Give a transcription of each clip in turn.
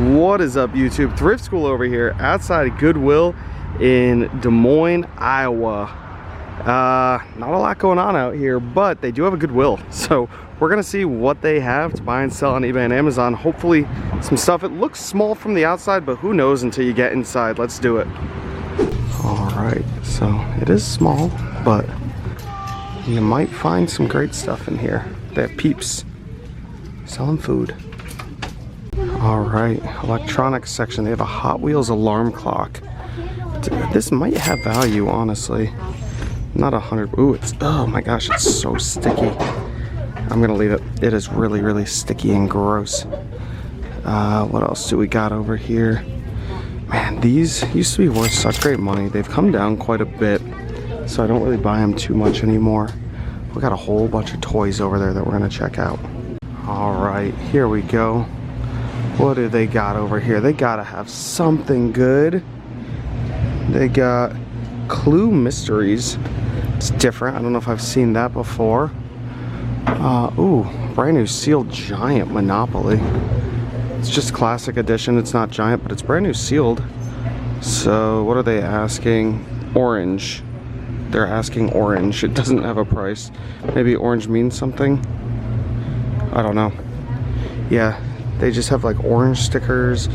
What is up, YouTube? Thrift School over here outside of Goodwill in Des Moines, Iowa. Not a lot going on out here, but they do have a Goodwill. So we're gonna see what they have to buy and sell on eBay and Amazon. Hopefully some stuff. It looks small from the outside, but who knows until you get inside. Let's do it. All right, so it is small, but you might find some great stuff in here. They have Peeps selling food. All right, electronics section. They have a Hot Wheels alarm clock. This might have value, honestly. Not 100. Ooh, it's, oh my gosh, it's so sticky. I'm gonna leave it. It is really, really sticky and gross. What else do we got over here? Man, these used to be worth such great money. They've come down quite a bit, so I don't really buy them too much anymore. We got a whole bunch of toys over there that we're gonna check out. All right, here we go. What do they got over here? They gotta have something good. They got Clue Mysteries. It's different. I don't know if I've seen that before. Ooh, brand new sealed giant Monopoly. It's just classic edition. It's not giant, but it's brand new sealed. So what are they asking? Orange. They're asking orange. It doesn't have a price. Maybe orange means something. I don't know. Yeah, they just have like orange stickers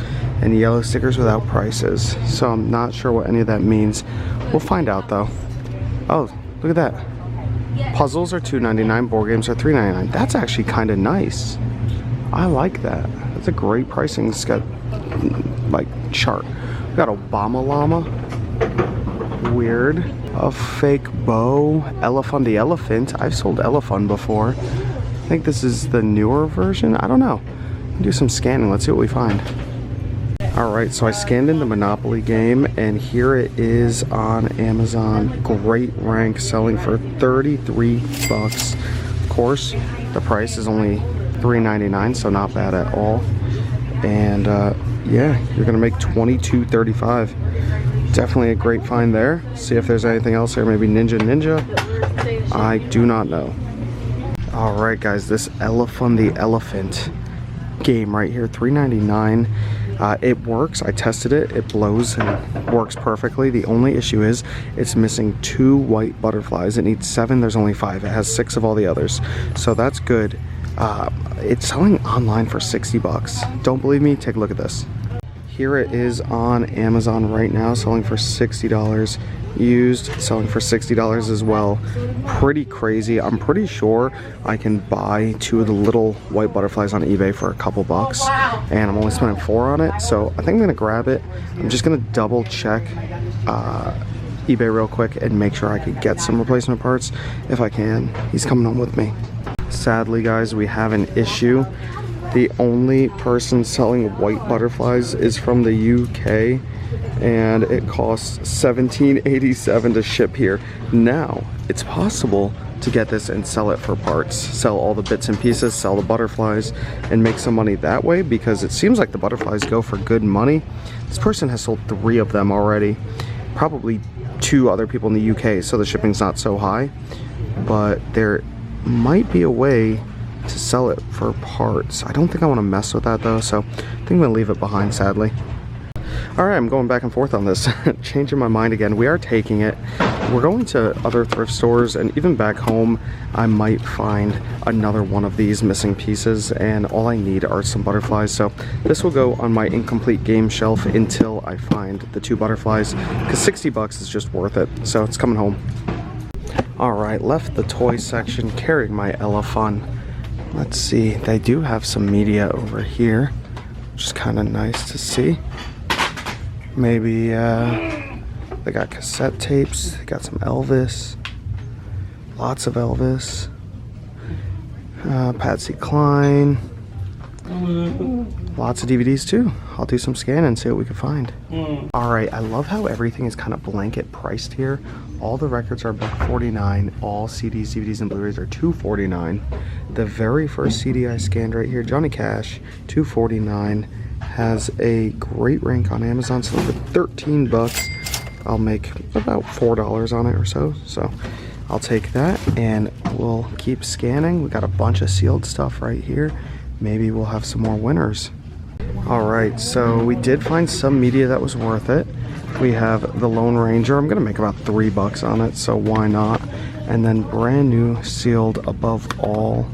and yellow stickers without prices. So I'm not sure what any of that means. We'll find out though. Oh, look at that. Puzzles are $2.99, board games are $3.99. That's actually kind of nice. I like that. That's a great pricing. It's got like chart. We got Obama Llama. Weird. A fake bow. Elephant the Elephant. I've sold Elephant before. I think this is the newer version. I don't know. Do some scanning. Let's see what we find. Alright, so I scanned in the Monopoly game, and here it is on Amazon. Great rank, selling for 33 bucks. Of course, the price is only $3.99, so not bad at all. And yeah, you're gonna make $22.35. Definitely a great find there. See if there's anything else here. Maybe Ninja. I do not know. Alright guys, this Elephant the Elephant game right here, $3.99. It works. I tested it. It blows and works perfectly. The only issue is it's missing 2 white butterflies. It needs 7. There's only 5. It has 6 of all the others, so that's good. It's selling online for 60 bucks. Don't believe me? Take a look at this. Here it is on Amazon right now, selling for $60. Used, selling for $60 as well. Pretty crazy. I'm pretty sure I can buy 2 of the little white butterflies on eBay for a couple bucks, and I'm only spending 4 on it, so I think I'm gonna grab it. I'm just gonna double check eBay real quick and make sure I could get some replacement parts if I can. He's coming home with me. Sadly guys, we have an issue. The only person selling white butterflies is from the UK, and it costs $17.87 to ship here. Now, it's possible to get this and sell it for parts. Sell all the bits and pieces, sell the butterflies, and make some money that way, because it seems like the butterflies go for good money. This person has sold 3 of them already. Probably 2 other people in the UK, so the shipping's not so high. But there might be a way to sell it for parts. I don't think I want to mess with that though, so I think I'm gonna leave it behind, sadly. Alright, I'm going back and forth on this. Changing my mind again. We are taking it. We're going to other thrift stores, and even back home I might find another one of these missing pieces, and all I need are some butterflies. So this will go on my incomplete game shelf until I find the 2 butterflies, because 60 bucks is just worth it. So it's coming home. Alright, left the toy section, carrying my Elephant. Let's see, they do have some media over here, which is kind of nice to see. Maybe they got cassette tapes, they got some Elvis, lots of Elvis, Patsy Cline, lots of DVDs too. I'll do some scanning and see what we can find. Alright, I love how everything is kind of blanket priced here. All the records are $1.49. All CDs, DVDs, and Blu-rays are $2.49. The very first CD I scanned right here, Johnny Cash, $2.49. Has a great rank on Amazon, so for 13 bucks. I'll make about $4 on it or so. So I'll take that, and we'll keep scanning. We got a bunch of sealed stuff right here. Maybe we'll have some more winners. All right, so we did find some media that was worth it. We have the Lone Ranger. I'm gonna make about $3 on it, so why not? And then brand new sealed Above All.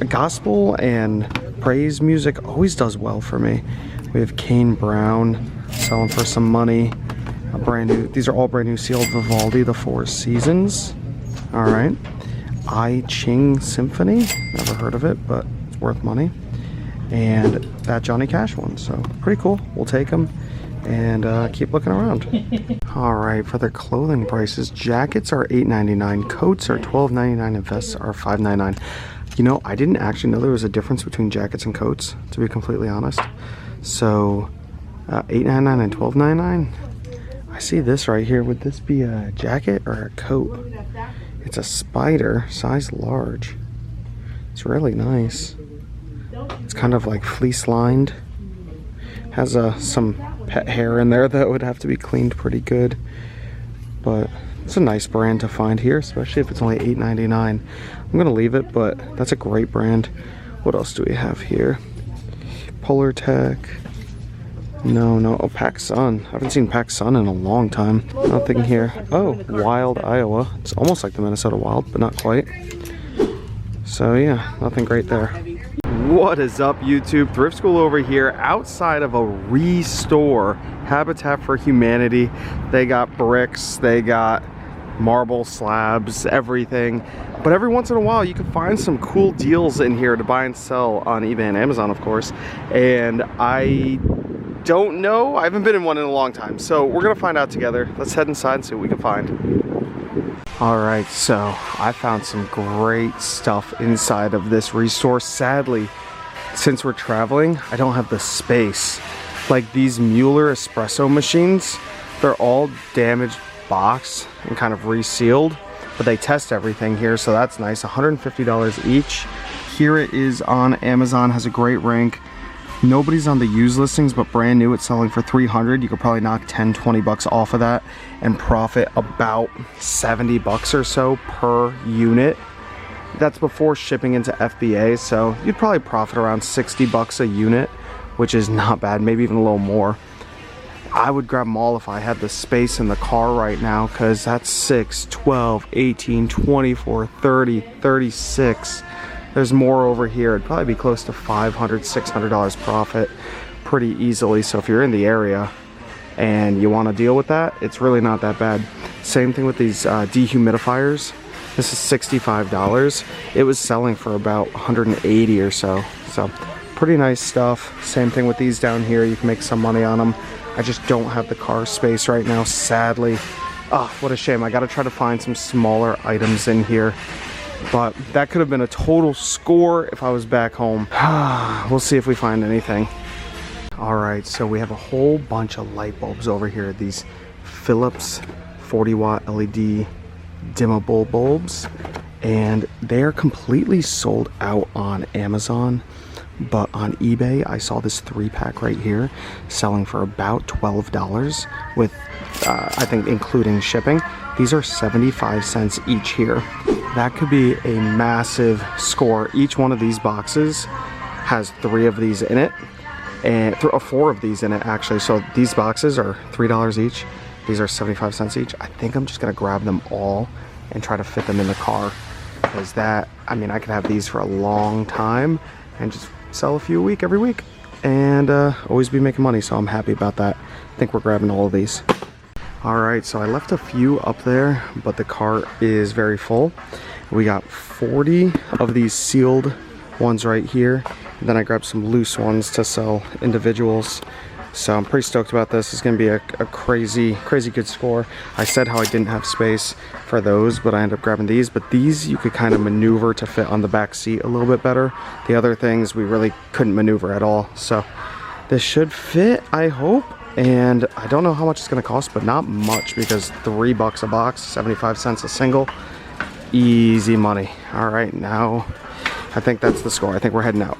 Gospel and praise music always does well for me. We have Kane Brown selling for some money. A brand new, these are all brand new sealed Vivaldi, The Four Seasons. All right. I Ching Symphony, never heard of it, but it's worth money. And that Johnny Cash one, so pretty cool. We'll take them and keep looking around. All right, for their clothing prices, jackets are $8.99, coats are $12.99, and vests are $5.99. You know, I didn't actually know there was a difference between jackets and coats, to be completely honest. So, $8.99 and $12.99. I see this right here. Would this be a jacket or a coat? It's a spider, size large. It's really nice. It's kind of like fleece lined. Has some pet hair in there that would have to be cleaned pretty good. But it's a nice brand to find here, especially if it's only $8.99. I'm gonna leave it, but that's a great brand. What else do we have here? Polar Tech. No. Oh, Pac Sun. I haven't seen Pac Sun in a long time. Nothing here. Oh, Wild, Iowa. It's almost like the Minnesota Wild, but not quite. So yeah, nothing great there. What is up, YouTube? Thrift School over here outside of a restore, Habitat for Humanity. They got bricks, they got marble slabs, everything. But every once in a while you can find some cool deals in here to buy and sell on eBay and Amazon, of course. And I don't know, I haven't been in one in a long time, so we're gonna find out together. Let's head inside and see what we can find. All right, so I found some great stuff inside of this resource. Sadly, since we're traveling, I don't have the space. Like these Mueller espresso machines, they're all damaged box and kind of resealed, but they test everything here, so that's nice. $150 each. Here it is on Amazon, has a great rank. Nobody's on the used listings, but brand new, it's selling for $300. You could probably knock 10, 20 bucks off of that and profit about 70 bucks or so per unit. That's before shipping into FBA, so you'd probably profit around 60 bucks a unit, which is not bad, maybe even a little more. I would grab them all if I had the space in the car right now, because that's 6, 12, 18, 24, 30, 36. There's more over here. It'd probably be close to $500, $600 profit pretty easily. So if you're in the area and you want to deal with that, it's really not that bad. Same thing with these dehumidifiers. This is $65. It was selling for about $180 or so. So pretty nice stuff. Same thing with these down here. You can make some money on them. I just don't have the car space right now, sadly. Oh, what a shame. I got to try to find some smaller items in here. But that could have been a total score if I was back home. We'll see if we find anything. All right, so we have a whole bunch of light bulbs over here. These Philips 40-watt LED dimmable bulbs. And they are completely sold out on Amazon. But on eBay, I saw this 3-pack right here selling for about $12 with, I think, including shipping. These are 75 cents each here. That could be a massive score. Each one of these boxes has 3 of these in it, and 4 of these in it actually. So these boxes are $3 each. These are 75 cents each. I think I'm just gonna grab them all and try to fit them in the car, because that, I mean, I could have these for a long time and just sell a few every week and always be making money, so I'm happy about that. I think we're grabbing all of these. All right, so I left a few up there, but the cart is very full. We got 40 of these sealed ones right here, and then I grabbed some loose ones to sell individuals. So I'm pretty stoked about this. It's gonna be a crazy good score. I said how I didn't have space for those, but I ended up grabbing these. But these you could kind of maneuver to fit on the back seat a little bit better. The other things we really couldn't maneuver at all. So this should fit, I hope. And I don't know how much it's gonna cost, but not much, because $3 a box, 75 cents a single. Easy money. All right, now I think that's the score. I think we're heading out.